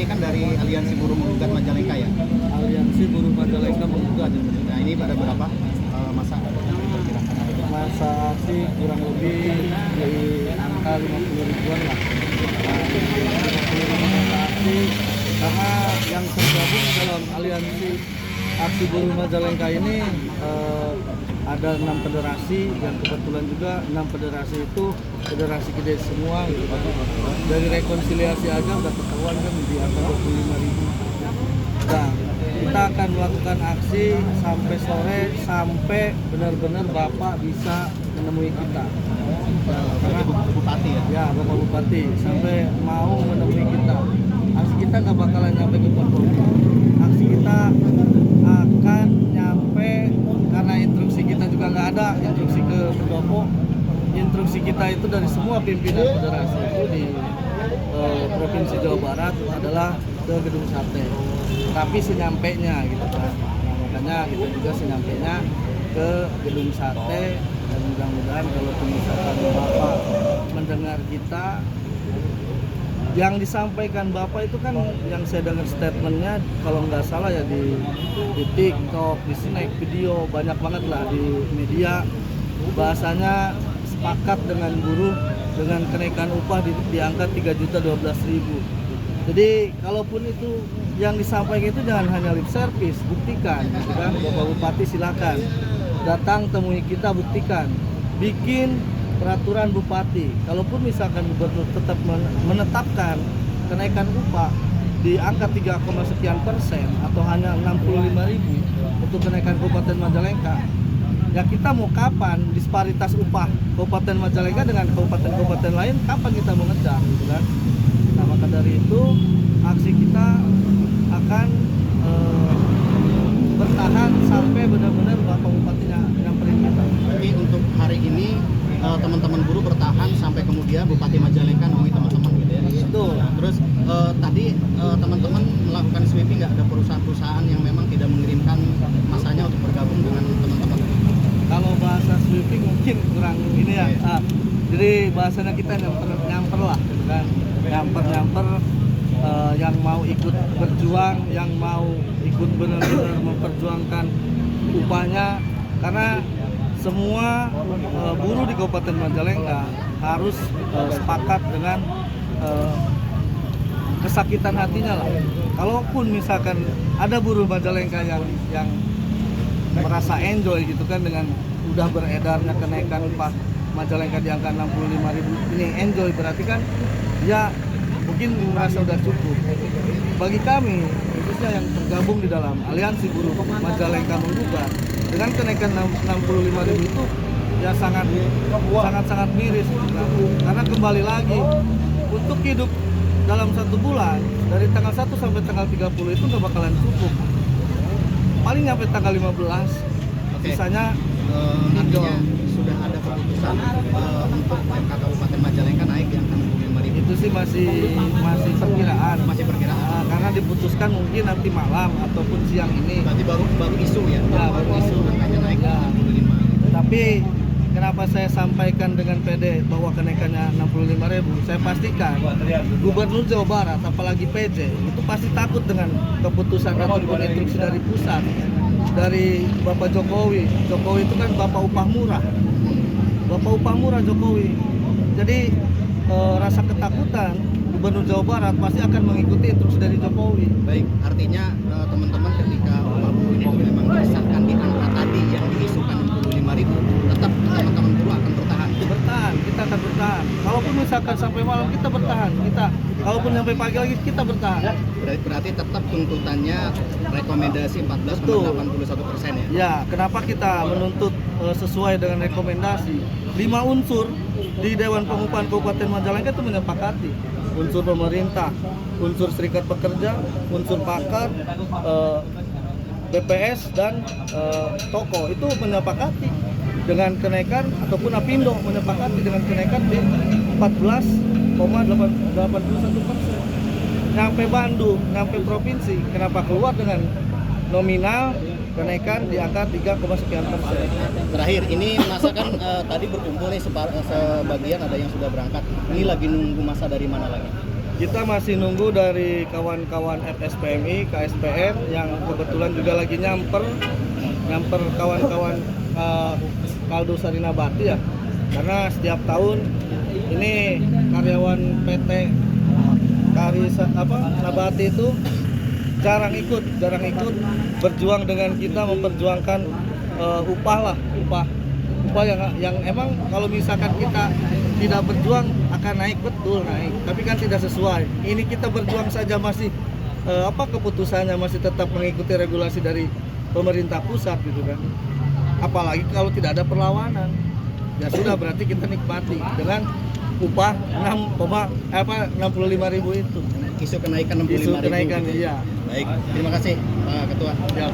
ini kan dari Aliansi Buruh Menggugat Majalengka ya. Aliansi Buruh Majalengka menggugat. Nah ini pada berapa masa diperkirakan? Masa aksi kurang lebih di angka 50 ribuan lah. Nah, 50 ribu masa aksi karena yang tergabung dalam aliansi aksi buruh Majalengka ini ada 6 federasi yang kebetulan juga 6 federasi itu federasi gede semua gitu. Dari rekonsiliasi aja udah ketahuan kan di angka 25 ribu. Nah, kita akan melakukan aksi sampai sore sampai benar-benar Bapak bisa menemui kita. Karena Bupati ya? Ya, Bapak Bupati sampai mau menemui kita. Aksi kita nggak bakalan nyampe ke Forkopimda. Aksi kita akan nyampe karena instruksi kita juga nggak ada, instruksi ke pendopo. Instruksi kita itu dari semua pimpinan federasi itu di Provinsi Jawa Barat adalah ke Gedung Sate. Tapi senyampainya gitu kan. Nah, makanya kita juga senyampainya ke Gedung Sate dan mudah-mudahan kalau misalkan Bapak mendengar kita, yang disampaikan Bapak itu kan yang saya dengar statementnya kalau nggak salah ya di TikTok, di snack video banyak banget lah di media, bahasanya sepakat dengan buruh dengan kenaikan upah di angka 3.012.000. Jadi kalaupun itu yang disampaikan itu jangan hanya lip service, buktikan gitu kan. Bapak Bupati silakan datang temui kita, buktikan, bikin peraturan Bupati. Kalaupun misalkan gubernur tetap menetapkan kenaikan upah di angka 3, sekian persen atau hanya 65.000 untuk kenaikan Kabupaten Majalengka, ya kita mau kapan disparitas upah Kabupaten Majalengka dengan kabupaten-kabupaten lain, kapan kita mau ngejar gitu kan. Nah, maka dari itu aksi kita akan bertahan sampai benar-benar Bapak Bupatinya nyamperin kita. Jadi untuk hari ini teman-teman buruh bertahan sampai kemudian Bupati Majalengka nemui teman-teman gitu ya. Betul. Nah, terus tadi teman-teman melakukan sweeping, nggak ada perusahaan-perusahaan yang memang tidak mengirimkan masanya untuk bergabung dengan teman-teman? Kalau bahasa sweeping mungkin kurang ini ya. Jadi bahasanya kita nyamper lah gitu kan. Nyamper yang mau ikut berjuang, yang mau ikut benar-benar memperjuangkan upahnya, karena semua buruh di Kabupaten Majalengka harus sepakat dengan kesakitan hatinya lah. Kalaupun misalkan ada buruh Majalengka yang merasa enjoy gitu kan dengan udah beredarnya kenaikan upah Majalengka di angka 65.000 ini enjoy, berarti kan ya mungkin merasa udah cukup. Bagi kami khususnya yang tergabung di dalam Aliansi Buruh Majalengka Menggugat, dengan kenaikan 65.000 itu ya sangat miris gitu kan. Karena kembali lagi untuk hidup dalam 1 bulan dari tanggal 1 sampai tanggal 30 itu nggak bakalan cukup, paling nyampe tanggal 15. Sisanya artinya sudah ada keputusan untuk UMK Kabupaten Majalengka naik di angka 65.000. itu sih masih perkiraan. Karena diputuskan mungkin nanti malam ataupun siang ini. Berarti baru isu ya? Ya, baru isu. Angkanya naik Ya. 65. Tapi kenapa saya sampaikan dengan PD bahwa kenaikannya 65.000? Saya pastikan Gubernur Jawa Barat, apalagi PJ, itu pasti takut dengan keputusan ataupun instruksi dari pusat, dari Bapak Jokowi. Jokowi itu kan Bapak upah murah Jokowi. Jadi rasa ketakutan Gubernur Jawa Barat pasti akan mengikuti instruksi dari Jokowi. Baik, artinya teman-teman ketika upah buruh ini memang disahkan di angka tadi yang diisukan 65.000, tetap teman-teman buruh akan bertahan. Kita akan bertahan. Kalaupun misalkan sampai malam kita bertahan, kalaupun sampai pagi lagi kita bertahan. Berarti tetap tuntutannya rekomendasi 14,81% ya? Ya, kenapa kita menuntut sesuai dengan rekomendasi? 5 unsur di Dewan Pengupahan Kabupaten Majalengka itu menyepakati. Unsur pemerintah, unsur serikat pekerja, unsur pakar, BPS dan toko itu menyepakati dengan kenaikan, ataupun Apindo menyepakati dengan kenaikan di 14,81%. Nyampe Bandung, nyampe provinsi, kenapa keluar dengan nominal kenaikan di angka 3, sekian persen. Terakhir, ini masa kan tadi berkumpul nih sebagian ada yang sudah berangkat. Ini lagi nunggu masa dari mana lagi? Kita masih nunggu dari kawan-kawan FSPMI, KSPM yang kebetulan juga lagi nyamper kawan-kawan Kaldu Sarinabati ya. Karena setiap tahun ini karyawan PT Nabati itu jarang ikut berjuang dengan kita, memperjuangkan upah yang emang kalau misalkan kita tidak berjuang akan naik, betul naik, tapi kan tidak sesuai. Ini kita berjuang saja masih keputusannya masih tetap mengikuti regulasi dari pemerintah pusat gitu kan. Apalagi kalau tidak ada perlawanan, ya sudah berarti kita nikmati dengan upah 65.000 itu. Isu kenaikan 65.000. Isu kenaikan, gitu. iya. Baik, terima kasih Pak Ketua. Ya.